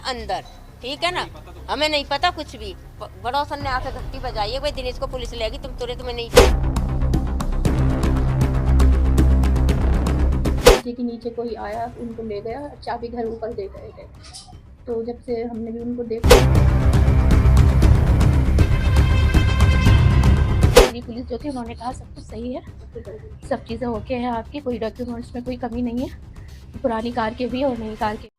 अंदर, ठीक है ना। हमें नहीं पता कुछ भी। बड़ोसन ने आके घंटी बजाई है, भाई दिनेश को पुलिस लेगी, तुम्हें नहीं। नीचे के नीचे कोई आया, उनको ले गया, चाबी घर ऊपर दे गए थे। तो जब से हमने भी उनको देखा, पुलिस जो थी उन्होंने कहा सब कुछ सही है, सब चीज़ें ओके हैं आपकी, कोई डॉक्यूमेंट्स में कोई कमी नहीं है, पुरानी कार के भी और नई कार के।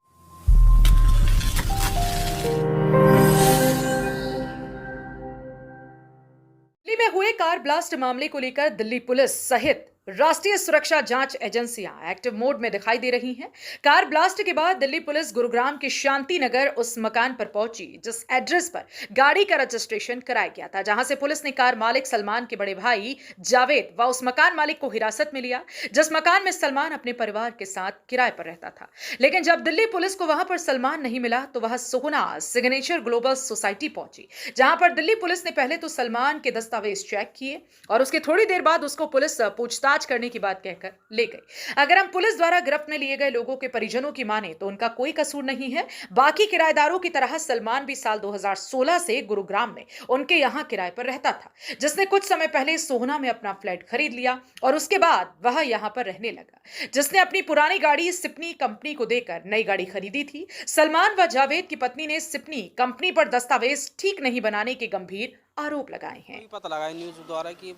दिल्ली में हुए कार ब्लास्ट मामले को लेकर दिल्ली पुलिस सहित राष्ट्रीय सुरक्षा जांच एजेंसियां एक्टिव मोड में दिखाई दे रही हैं। कार ब्लास्ट के बाद दिल्ली पुलिस गुरुग्राम के शांति नगर उस मकान पर पहुंची जिस एड्रेस पर गाड़ी का रजिस्ट्रेशन कराया गया था, जहां से पुलिस ने कार मालिक सलमान के बड़े भाई जावेद व उस मकान मालिक को हिरासत में लिया जिस मकान में सलमान अपने परिवार के साथ किराए पर रहता था। लेकिन जब दिल्ली पुलिस को वहां पर सलमान नहीं मिला तो वह सोहना सिग्नेचर ग्लोबल सोसाइटी पहुंची, जहां पर दिल्ली पुलिस ने पहले तो सलमान के दस्तावेज चेक किए और उसके थोड़ी देर बाद उसको पुलिस पूछताछ करने की बात कहकर ले गई। अगर हम पुलिस द्वारा गिरफ्त में लिए गए लोगों के परिजनों की माने तो उनका कोई कसूर नहीं है। बाकी किराएदारों की तरह सलमान भी साल 2016 से गुरुग्राम में उनके यहां किराए पर रहता था, जिसने कुछ समय पहले सोहना में अपना फ्लैट खरीद लिया और उसके बाद वह यहां पर रहने लगा, जिसने अपनी पुरानी गाड़ी सिपनी कंपनी को देकर नई गाड़ी खरीदी थी। सलमान व जावेद की पत्नी ने सिपनी कंपनी पर दस्तावेज ठीक नहीं बनाने के गंभीर आरोप लगाए हैं। पता लगा न्यूज द्वारा कि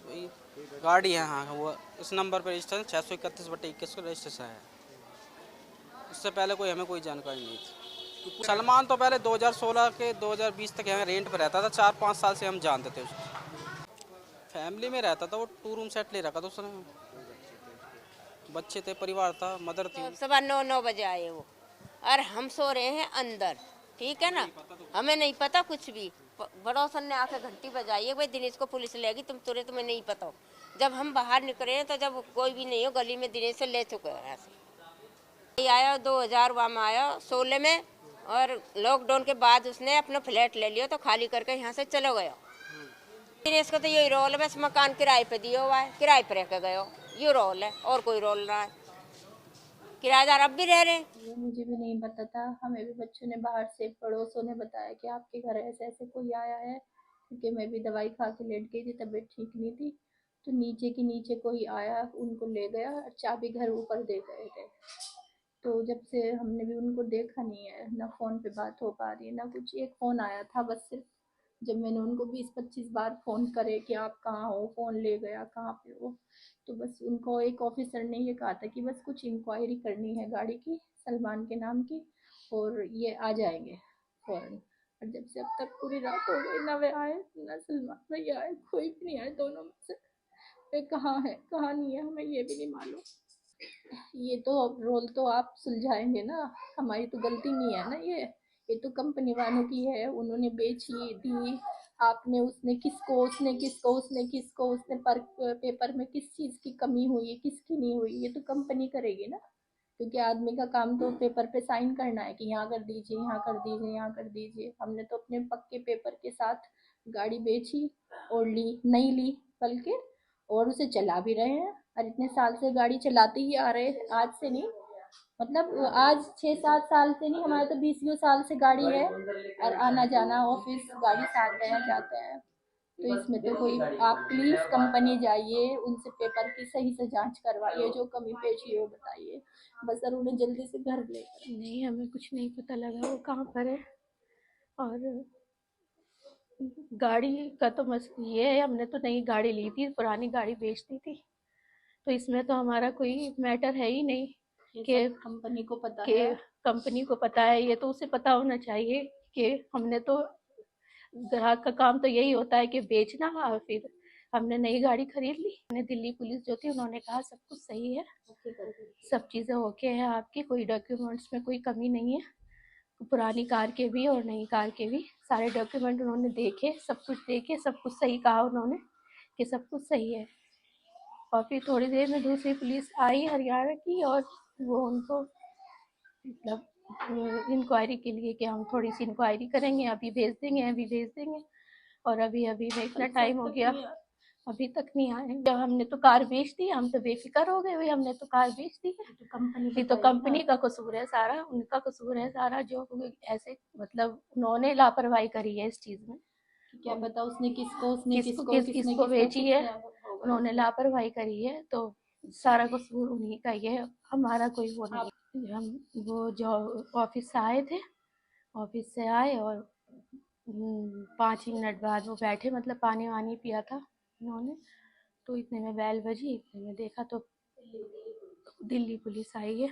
गाड़ी है, हाँ वो इस नंबर पर रजिस्ट्रेशन 631/21 को रजिस्ट्रेशन है। इससे पहले हमें कोई जानकारी नहीं थी। सलमान तो पहले 2016 के 2020 तक यहाँ रेंट पर रहता था, 4-5 साल से हम जानते थे उसको। फैमिली में रहता था, वो 2 रूम सेट ले रखा था उसने, बच्चे थे, परिवार था, मदर थी। सुबह 9 बजे आए वो, और हम सो रहे हैं अंदर, ठीक है ना। हमें नहीं पता कुछ भी। बड़ोसन ने आके घंटी बजाई है, भाई दिनेश को पुलिस लेगी, तुम्हें नहीं पता हो। जब हम बाहर निकले हैं तो जब कोई भी नहीं हो गली में, दिनेश से ले चुके हैं ऐसे। आया 2000 में आया 16 में, और लॉकडाउन के बाद उसने अपना फ्लैट ले लिया तो खाली करके यहाँ से चले गया। दिनेश को तो यही रोल है, बस मकान किराए पे दिया हुआ है, किराए पे रह के गए, ये रोल है और कोई रोल ना है। किराएदार अब भी रह रहे हैं। मुझे भी नहीं पता था, हमें भी बच्चों ने बाहर से पड़ोसों ने बताया कि आपके घर ऐसे ऐसे कोई आया है, क्योंकि मैं भी दवाई खा के लेट गई थी, तबीयत ठीक नहीं थी। तो नीचे के नीचे कोई आया, उनको ले गया, चाबी घर ऊपर दे गए थे। तो जब से हमने भी उनको देखा नहीं है, ना फ़ोन पे बात हो पा रही है ना कुछ। एक फ़ोन आया था बस सिर्फ, जब मैंने उनको 20-25 बार फ़ोन करे कि आप कहाँ हो, फ़ोन ले गया, कहाँ पे हो। तो बस उनको एक ऑफिसर ने ये कहा था कि बस कुछ इंक्वायरी करनी है गाड़ी की, सलमान के नाम की, और ये आ जाएंगे फ़ौरन। और जब से अब तक पूरी रात हो गई, ना वे आए ना सलमान भैया आए, कोई भी नहीं आए दोनों में से। वे कहाँ है कहाँ नहीं है हमें ये भी नहीं मालूम। ये तो रोल तो आप सुलझाएंगे ना, हमारी तो गलती नहीं है ना। ये तो कंपनी वालों की है, उन्होंने बेची दी। आपने उसने किसको, उसने पर पेपर में किस चीज़ की कमी हुई है, किसकी नहीं हुई, ये तो कंपनी करेगी ना। क्योंकि आदमी का काम तो पेपर पे साइन करना है कि यहाँ कर दीजिए, यहाँ कर दीजिए, यहाँ कर दीजिए। हमने तो अपने पक्के पेपर के साथ गाड़ी बेची और ली, नहीं ली बल्कि, और उसे चला भी रहे हैं। और इतने साल से गाड़ी चलाते ही आ रहे, आज से नहीं, मतलब आज 6-7 साल से नहीं, हमारे तो 20 साल से गाड़ी है, और आना जाना ऑफिस गाड़ी से आते हैं जाते हैं। तो इसमें तो कोई, आप प्लीज़ कंपनी जाइए, उनसे पेपर की सही से जांच करवाइए, जो कमी पेशी हो बताइए बस, और उन्हें जल्दी से घर ले। नहीं, हमें कुछ नहीं पता लगा वो कहाँ पर है। और गाड़ी का तो ये है, हमने तो नई गाड़ी ली थी, पुरानी गाड़ी बेच दी थी। तो इसमें तो हमारा कोई मैटर है ही नहीं कि कंपनी को पता है, कंपनी को पता है। ये तो उसे पता होना चाहिए कि हमने तो, ग्राहक का काम तो यही होता है कि बेचना, और फिर हमने नई गाड़ी खरीद ली। हमने दिल्ली पुलिस जो थी उन्होंने कहा सब कुछ सही है, सब चीज़ें ओके हैं आपकी, कोई डॉक्यूमेंट्स में कोई कमी नहीं है, पुरानी कार के भी और नई कार के भी सारे डॉक्यूमेंट उन्होंने देखे, सब कुछ देखे, सब कुछ सही कहा उन्होंने कि सब कुछ सही है। और फिर थोड़ी देर में दूसरी पुलिस आई हरियाणा की, और वो उनको मतलब इंक्वायरी के लिए कि हम थोड़ी सी इंक्वायरी करेंगे, अभी भेज देंगे, अभी भेज देंगे। और अभी में इतना टाइम हो गया, अभी तक नहीं आए। जब हमने तो कार बेच दी, हम तो बेफिक्र हो गए भाई, हमने तो कार बेच दी है। तो कंपनी का कसूर है सारा, उनका कसूर है सारा, जो ऐसे मतलब उन्होंने लापरवाही करी है इस चीज में। क्या पता उसने किसको बेची है, उन्होंने लापरवाही करी है, तो सारा कसूर उन्हीं का ही है, हमारा कोई वो नहीं। हम वो जो ऑफिस से आए थे, ऑफिस से आए और 5 ही मिनट बाद वो बैठे, मतलब पानी वानी पिया था उन्होंने, तो इतने में बेल बजी, इतने में देखा तो दिल्ली पुलिस आई है।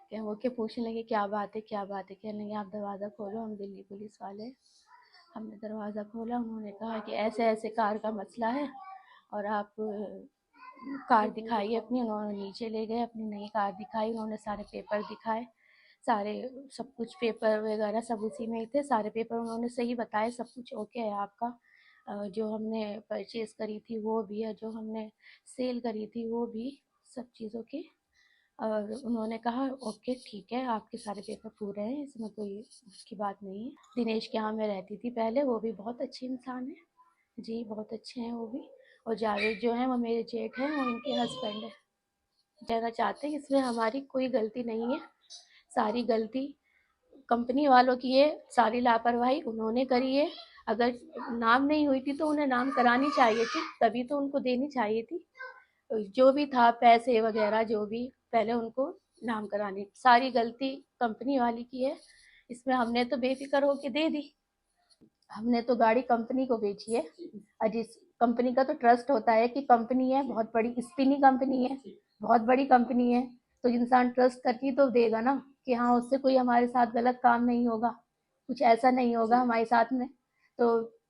क्या वो के पूछने लगे क्या बात है, क्या बात है, कहने लगे आप दरवाज़ा खोलो, हम दिल्ली पुलिस वाले हैं। हमने दरवाज़ा खोला, उन्होंने कहा कि ऐसे ऐसे कार का मसला है और आप कार दिखाइए अपनी। उन्होंने नीचे ले गए, अपनी नई कार दिखाई, उन्होंने सारे पेपर दिखाए, सारे सब कुछ पेपर वगैरह सब उसी में ही थे, सारे पेपर उन्होंने सही बताए, सब कुछ ओके है आपका। जो हमने परचेज़ करी थी वो भी है, जो हमने सेल करी थी वो भी, सब चीज़ों की। और उन्होंने कहा ओके ठीक है, आपके सारे पेपर पूरे हैं, इसमें कोई उसकी बात नहीं है। दिनेश के यहाँ मैं रहती थी पहले, वो भी बहुत अच्छे इंसान है जी, बहुत अच्छे हैं वो भी। और जावेद जो है वो मेरे जेठ हैं, वो इनके हस्बैंड है। कहना चाहते हैं इसमें हमारी कोई गलती नहीं है, सारी गलती कंपनी वालों की है, सारी लापरवाही उन्होंने करी है। अगर नाम नहीं हुई थी तो उन्हें नाम करानी चाहिए थी, तभी तो उनको देनी चाहिए थी। जो भी था पैसे वगैरह जो भी, पहले उनको नाम करानी, सारी गलती कंपनी वाली की है। इसमें हमने तो बेफिक्र होके दे दी, हमने तो गाड़ी कंपनी को बेची है। और जिस कंपनी का तो ट्रस्ट होता है कि कंपनी है बहुत बड़ी, स्पिनी कंपनी है, बहुत बड़ी कंपनी है, तो इंसान ट्रस्ट करके तो देगा ना कि हाँ उससे कोई हमारे साथ गलत काम नहीं होगा, कुछ ऐसा नहीं होगा हमारे साथ में। तो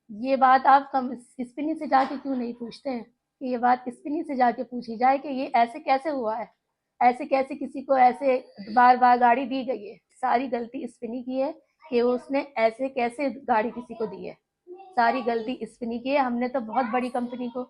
ये बात आप स्पिनी से जाके क्यों नहीं पूछते हैं कि ये बात स्पिनी से जाके पूछी जाए कि ये ऐसे कैसे हुआ है, ऐसे कैसे किसी को ऐसे बार बार गाड़ी दी गई है। सारी गलती स्पिनी की है कि उसने ऐसे कैसे गाड़ी किसी को दी है, सारी गलती स्पिनी की है। हमने तो बहुत बड़ी कंपनी को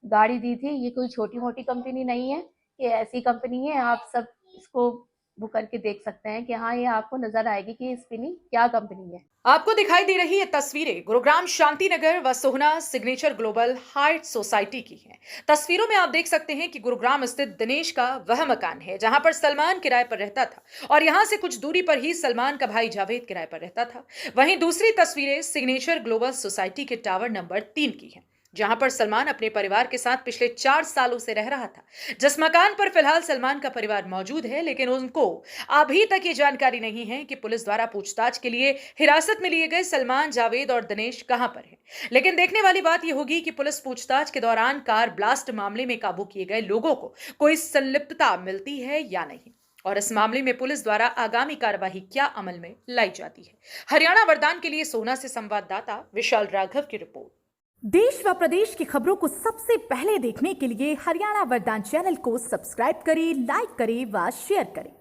गाड़ी दी थी, ये कोई छोटी मोटी कंपनी नहीं है, ये ऐसी कंपनी है, आप सब इसको बुक करके देख सकते हैं कि हाँ ये आपको नजर आएगी कि स्पिनी क्या कंपनी है। आपको दिखाई दे रही ये तस्वीरें गुरुग्राम शांतिनगर व सोहना सिग्नेचर ग्लोबल हाइट सोसाइटी की हैं। तस्वीरों में आप देख सकते हैं कि गुरुग्राम स्थित दिनेश का वह मकान है जहां पर सलमान किराए पर रहता था और यहां से कुछ दूरी पर ही सलमान का भाई जावेद किराए पर रहता था। वहीं दूसरी तस्वीरें सिग्नेचर ग्लोबल सोसाइटी के टावर नंबर 3 की हैं, जहां पर सलमान अपने परिवार के साथ पिछले 4 सालों से रह रहा था। जिस मकान पर फिलहाल सलमान का परिवार मौजूद है, लेकिन उनको अभी तक ये जानकारी नहीं है कि पुलिस द्वारा पूछताछ के लिए हिरासत में लिए गए सलमान, जावेद और दिनेश कहां पर हैं। लेकिन देखने वाली बात यह होगी कि पुलिस पूछताछ के दौरान कार ब्लास्ट मामले में काबू किए गए लोगों को कोई संलिप्तता मिलती है या नहीं, और इस मामले में पुलिस द्वारा आगामी कार्यवाही क्या अमल में लाई जाती है। हरियाणा वरदान के लिए सोहना से संवाददाता विशाल राघव की रिपोर्ट। देश व प्रदेश की खबरों को सबसे पहले देखने के लिए हरियाणा वरदान चैनल को सब्सक्राइब करें, लाइक करें व शेयर करें।